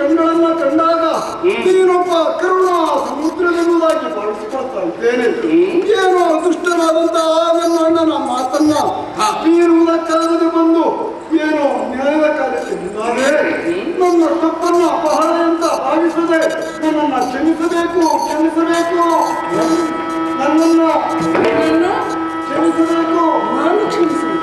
ಕಣ್ಣುಗಳನ್ನ ಕಂಡಾಗ ನೀನೊಬ್ಬ ಕರುಣಾ ಸಮುದ್ರವೆನ್ನುವುದಾಗಿ ಭಾವಿಸಿಕೊಳ್ತಾ ಇದ್ದೇನೆ. ಏನೋ ದುಷ್ಟನಾದಂತಹ ನನ್ನ ಅಣ್ಣನ ಮಾತನ್ನ ಮೀರುವುದಕ್ಕಾಗದೆ ಬಂದು ಏನೋ ನ್ಯಾಯದ ಕಾರ್ಯಕ್ಕೆ ಮುಂದಾದೆ. ನನ್ನ ತಪ್ಪನ್ನು ಅಪಹಾರ ಅಂತ ಭಾವಿಸದೆ ನನ್ನನ್ನು ಕ್ಷಮಿಸಬೇಕು, ಕ್ಷಮಿಸಬೇಕು, ನನ್ನನ್ನು ಕ್ಷಮಿಸಬೇಕು, ನಾನು ಕ್ಷಮಿಸಬೇಕು.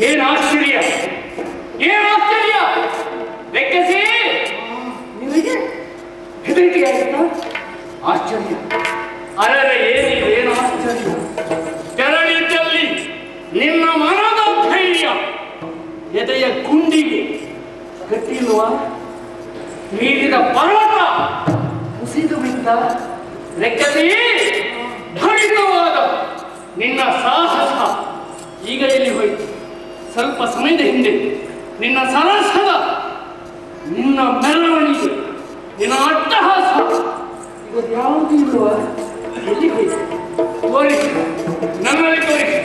ಏನು ಆಶ್ಚರ್ಯ, ಏನು ಆಶ್ಚರ್ಯ ಲೆಕ್ಕಸಿ ನಿಮಗೆ ಹೆದರಿಕೆ ಆಗುತ್ತಾ? ಆಶ್ಚರ್ಯ ಅರರ ಏನು ಆಶ್ಚರ್ಯ. ತೆರಳಿದ್ದಲ್ಲಿ ನಿನ್ನ ಮನದ ಧೈರ್ಯ ಎದೆಯ ಗುಂಡಿಗೆ ಗಟ್ಟಿಲ್ವಾ? ಮೀರಿದ ಪರ್ವತ ಕುಸಿದು ಬಿದ್ದ ಲೆಕ್ಕಸಿ ಭರಿತವಾದ ನಿನ್ನ ಸಾಹಸ ಈಗ ಎಲ್ಲಿ ಹೋಯಿತು? ಸ್ವಲ್ಪ ಸಮಯದ ಹಿಂದೆ ನಿನ್ನ ಸರಸದ, ನಿನ್ನ ಮೆರವಣಿಗೆ, ನಿನ್ನ ಅಟ್ಟಹಾಸ ಇವತ್ತು ಯಾವುದು ಇಲ್ವ? ಎಲ್ಲಿ ಹೋಯಿತು? ತೋರಿಸಿ, ನನ್ನಲ್ಲಿ ತೋರಿಸಿ.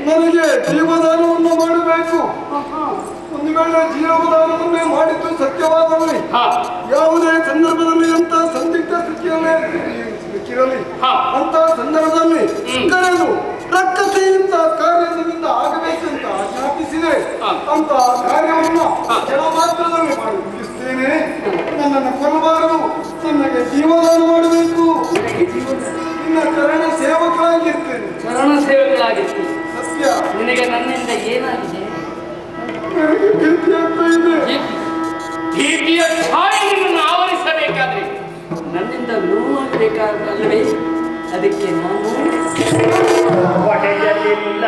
ನನಗೆ ಜೀವದಾನವನ್ನು ಮಾಡಬೇಕು. ಒಂದು ವೇಳೆ ಜೀವದಾನವನ್ನೇ ಮಾಡಿದ್ದು ಸತ್ಯವಾದಲ್ಲಿ ಯಾವುದೇ ಸಂದರ್ಭದಲ್ಲಿ ಅಂತ ಸಂದಿಗ್ಧ ಸ್ಥಿತಿಯಲ್ಲೇ ಸಿಕ್ಕಿರಲಿ, ಅಂತ ಸಂದರ್ಭದಲ್ಲಿ ಕರೆದು ರಕ್ಕಸೆಯಿಂದ ಕಾರ್ಯದಿಂದ ಆಗಬೇಕಂತ ಆಜ್ಞಾಪಿಸಿದೆ. ಅಂತ ಕಾರ್ಯವನ್ನು ಕೆಲ ಮಾತ್ರದಲ್ಲಿ ಮಾಡಿ ಮುಗಿಸ್ತೇನೆ. ನನ್ನನ್ನು ಕೊಲ್ಲಬಾರದು, ನನಗೆ ಜೀವದಾನ ಮಾಡಬೇಕು. ನಿನ್ನ ಚರಣ ಸೇವಕರಾಗಿರ್ತೇನೆ. ಚರಣ ಸೇವಕರಾಗಿರ್ತೀನಿ. ಸತ್ಯ. ನಿನಗೆ ನನ್ನಿಂದ ಏನಾಗಿದೆ? ನನಗೆ ಭೀತಿ ಆಗ್ತಾ ಇದೆ. ಭೀತಿಯ ಛಾಯೆ ನಿನ್ನನ್ನು ಆವರಿಸಬೇಕಾದ್ರೆ ನನ್ನಿಂದ ನೋವಾಗಬೇಕಾಗಲ್ಲವೇ? ಅದಕ್ಕೆ ನಾನು ಒಡೆಯಲಿಲ್ಲ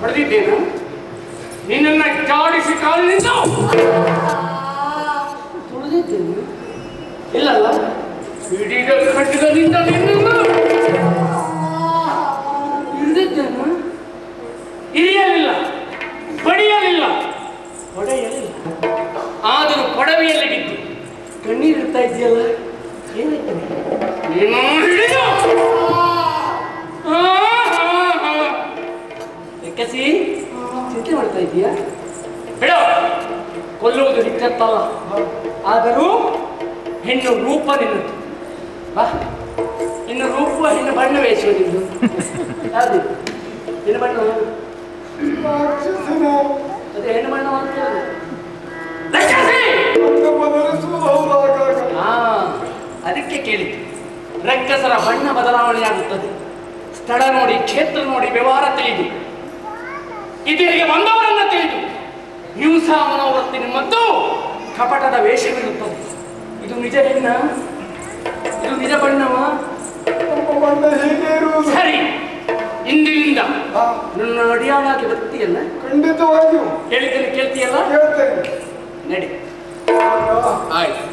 ಹೊಡೆದಿದ್ದೇನು? ನಿನ್ನನ್ನ ಜಾಡಿಸಿ ಕಾಲಿನಿಂದ ತುಳಿದಿದ್ದೇನೆ. ಇಲ್ಲಲ್ಲ, ಹಿಡಿದ ಖಡ್ಗದಿಂದ ನಿನ್ನನ್ನು ಹಿಡಿದಿದ್ದೇನು. ಇರಿಯಲಿಲ್ಲ, ಬಡಿಯಲಿಲ್ಲ, ಹೊಡೆಯಲಿಲ್ಲ. ಆದರೂ ಪೊಡವೆಯಲ್ಲಿ ಬಿದ್ದು ಕಣ್ಣೀರಿಡ್ತಾ ಇದೆಯಲ್ಲ, ಏನಾಯ್ತು? ನೀನು ಹಿಡಿದು ಜಗತ್ತಲ್ಲ. ಆದರೂ ಹೆಣ್ಣು ರೂಪ ನಿನ್ನದು. ಬಾ, ಇನ್ನು ರೂಪ ಹೆಣ್ಣು ಬಣ್ಣ ವೇಷಿಸುವುದು ಯಾವುದು? ಹೆಣ್ಣು ಬಣ್ಣ ಅದೇ ಹೆಣ್ಣು ಬಣ್ಣ ಅದಕ್ಕೆ ಕೇಳಿತು. ರಕ್ಕಸರ ಬಣ್ಣ ಬದಲಾವಣೆಯಾಗುತ್ತದೆ. ಸ್ಥಳ ನೋಡಿ, ಕ್ಷೇತ್ರ ನೋಡಿ, ವ್ಯವಹಾರ ತಿಳಿದು ಇದರಿಗೆ ಬಂದವರನ್ನ ತಿಳಿದು ಹಿಂಸಾ ಮನೋವೃತ್ತಿ ಮತ್ತು ಕಪಟದ ವೇಷವಿರುತ್ತದೆ. ಇದು ನಿಜ ಹೆಣ್ಣ? ಇದು ನಿಜ ಬಣ್ಣವ? ಸರಿ, ಇಂದಿನಿಂದ ನನ್ನ ಅಡಿಯಾಳಾಗಿ ಬರ್ತೀಯಲ್ಲ? ಖಂಡಿತವಾಗಿಯೂ ಹೇಳಿದ್ದೇನೆ, ಕೇಳ್ತೀಯಲ್ಲ? ನಡಿ. ಆಯ್ತು.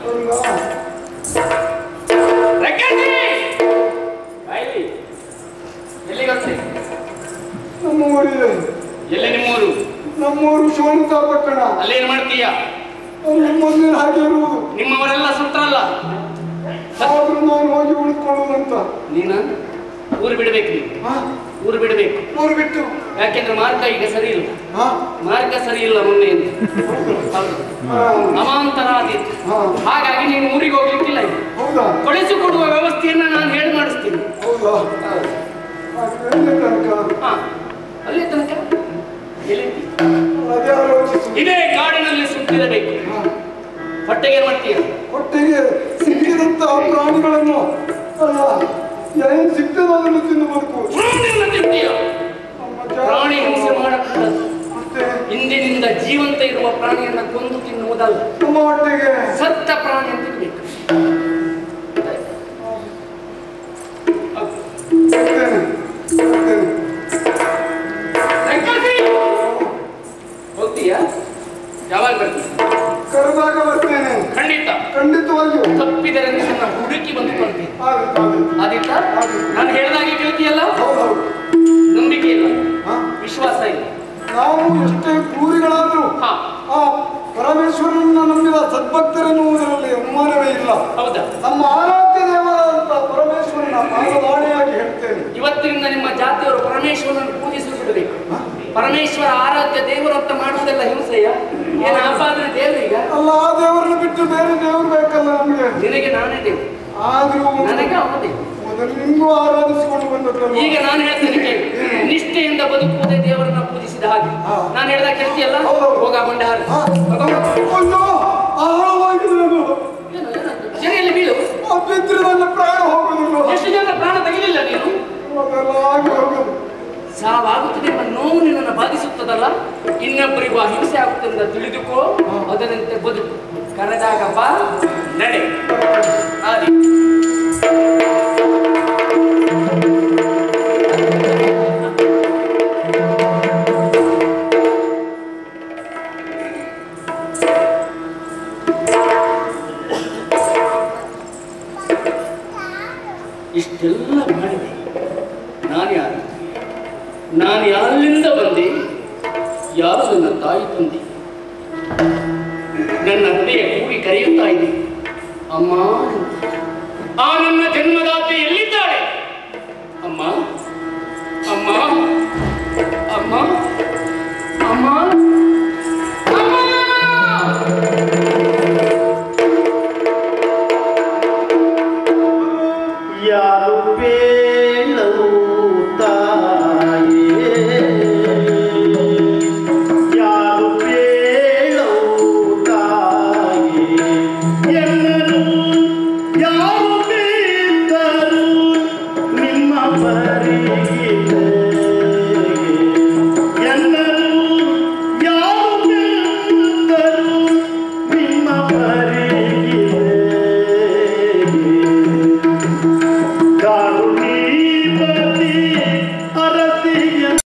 ಎಲ್ಲಿಗಂತೆ? ನಮ್ಮ ಊರಿದೆ. ಎಲ್ಲಿ ನಿಮ್ಮೂರು? ನಮ್ಮೂರು ಶಿವನಂತ ಪಟ್ಟಣ. ಅಲ್ಲೇನ್ ಮಾಡ್ತೀಯ? ಮೊದಲಿನ ಹಾಗೆ ಇರುವುದು. ನಿಮ್ಮವರೆಲ್ಲ ಸುತ್ತರಲ್ಲ, ಆದ್ರೂ ನಾನು ಹೋಗಿ ಉಳಿದುಕೊಳ್ಳುವುದಂತ. ನೀನ ಊರು ಬಿಡಬೇಕು. ನೀವು ಊರು ಬಿಡಬೇಕು. ಊರು ಬಿಟ್ಟು ಯಾಕೆಂದ್ರೆ ಮಾರ್ಗ ಈಗ ಸರಿ ಇಲ್ಲ. ಮಾರ್ಗ ಸರಿ ಇಲ್ಲ ಮೊನ್ನೆ ಅಮಾಂತರ ಆದೀತು. ಹಾಗಾಗಿ ನೀನು ಊರಿಗೆ ಹೋಗ್ಲಿಕ್ಕಿಲ್ಲ. ಹೌದಾ? ಕಳಿಸಿಕೊಡುವ ವ್ಯವಸ್ಥೆಯನ್ನ ನಾನು ಹೇಳಿ ಮಾಡಿಸ್ತೀನಿ. ಹೌದಾ? ಅಲ್ಲೇ ತನಕ ಇದೇ ಕಾಡಿನಲ್ಲಿ ಸುತ್ತಿರಬೇಕು. ಹೊಟ್ಟೆಗೆ ಏನ್ ಮಾಡ್ತೀಯ? ಹೊಟ್ಟೆಗೆ ಸಿಕ್ಕಿದಂತ ಪ್ರಾಣಿಗಳನ್ನು ಏನು ಸಿಕ್ತದನ್ನು ತಿಂದು ಬದುಕುವುದು. ಪ್ರಾಣಿ ಹಿಂಸೆ ಮಾಡக்கூಡದು. ಇಂದಿನಿಂದ ಜೀವಂತ ಇರುವ ಪ್ರಾಣಿಯನ್ನ ಕೊಂದು ತಿನ್ನುವುದಲ್ಲ. ನಮ್ಮ ಹೊಟ್ಟೆಗೆ ಸತ್ತ ಪ್ರಾಣಿ ಅಂತ ತಿನ್ಬೇಕು. ಹೋಗ್ತೀಯಾ? ಯಾವಾಗ ಬರ್ತೀಯ? ಕರೆದಾಗ ಬರ್ತೇನೆ. ಖಂಡಿತ, ಖಂಡಿತವಾಗಿಯೂ. ತಪ್ಪಿದರೆ ನನ್ನ ಹುಡುಕಿ ಬಂದುಕೊಳ್ತೀನಿ. ಆದಿತ್ತ? ನಾನು ಹೇಳಿದಾಗೆ ಕೇಳ್ತೀಯಲ್ಲ? ನಂಬಿಕೆ ಇಲ್ಲ, ವಿಶ್ವಾಸ ಇಲ್ಲ. ನಾವು ಎಷ್ಟೇ ಕ್ರೂರಿಗಳಾದ್ರೂ ಆ ಪರಮೇಶ್ವರನನ್ನ ನಂಬಿದ ಸದ್ಭಕ್ತರೆನ್ನುವುದರಲ್ಲಿ ಅನುಮಾನವೇ ಇಲ್ಲ. ಹೌದಾ? ನಮ್ಮ ಆರಾಧ್ಯ ದೇವರಾದಂತ ಪರಮೇಶ್ವರನ ಪಾದವಾಣೆಯಾಗಿ ಹೇಳ್ತೇನೆ. ಇವತ್ತಿನಿಂದ ನಿಮ್ಮ ಜಾತಿಯವರು ಪರಮೇಶ್ವರನನ್ನು ಪೂಜಿಸಬೇಕು. ಪರಮೇಶ್ವರ ಆರಾಧ್ಯ ದೇವರು ಅಂತ ಮಾಡುವುದೆಲ್ಲ ಹಿಂಸೆಯ? ಏನು ಆಪಾದನೆ ದೇವರೀಗ? ಅಲ್ಲ, ಆ ದೇವರನ್ನು ಬಿಟ್ಟು ಬೇರೆ ದೇವರು ಬೇಕಲ್ಲ ನಮಗೆ. ನಿನಗೆ ನಾನೇ ದೇವರು, ಆದ್ರೂ ನನಗೆ ಅವನ ದೇವರು. ಮೊದಲು ನಿಮಗೂ ಆರಾಧಿಸಿಕೊಂಡು ಬಂದದ್ದಲ್ಲ. ಈಗ ನಾನು ಹೇಳ್ತೇನೆ ಕೇಳಿ. ನಿಷ್ಠೆಯಿಂದ ಬದುಕುವುದೇ ದೇವರನ್ನ ಪೂಜಿಸಿದ ಹಾಗೆ. ನಾನು ಹೇಳಿದಾಗ ಕೇಳ್ತೀಯಲ್ಲ? ಹೋಗ ಬಂಡೆ ಹಾರು. ಜನೆಯಲ್ಲಿ ಬೀಳು. ಬಿದ್ದರೆ ಪ್ರಾಣ ಹೋಗುದಿಲ್ಲ. ಎಷ್ಟು ಜನ ಪ್ರಾಣ ತೆಗಿಲಿಲ್ಲ ನೀನು? ಸಾವಾಗುತ್ತದೆ ಎಂಬ ನೋವು ನಿನ್ನನ್ನು ಬಾಧಿಸುತ್ತದಲ್ಲ. ಇನ್ನೊಬ್ಬರಿಗೂ ಅಹಿಂಸೆ ಆಗುತ್ತದೆ ತಿಳಿದುಕೋ. ಅದರಂತೆ ಬದುಕು. ಕರೆದಾಗ ಬಾ, ನಡೆ. ಆದಿ ಇಷ್ಟೆಲ್ಲ ಮಾಡಿದೆ. ನಾನು ಯಾರಿಂದ ಬಂದೆ? ಯಾರು ನನ್ನ ತಾಯಿ ತಂದೆ? ನನ್ನ ಹೃದಯ ಕೂಗಿ ಕರೆಯುತ್ತಾ ಇದೆ, ಅಮ್ಮ. ಆ ನನ್ನ ಜನ್ಮದಾತೆ ಎಲ್ಲಿದ್ದಾಳೆ? ಅಮ್ಮ, ಅಮ್ಮ, ಅಮ್ಮ, ಅಮ್ಮ, ಅಮ್ಮ. ಯಾರು ಬೇಳವು ತಾಯೇ, ಯಾರು ಬೇಳವು ತಾಯೇ, ಎಲ್ಲರೂ ಯಾರು ಬೇಕರು ನಿಮ್ಮ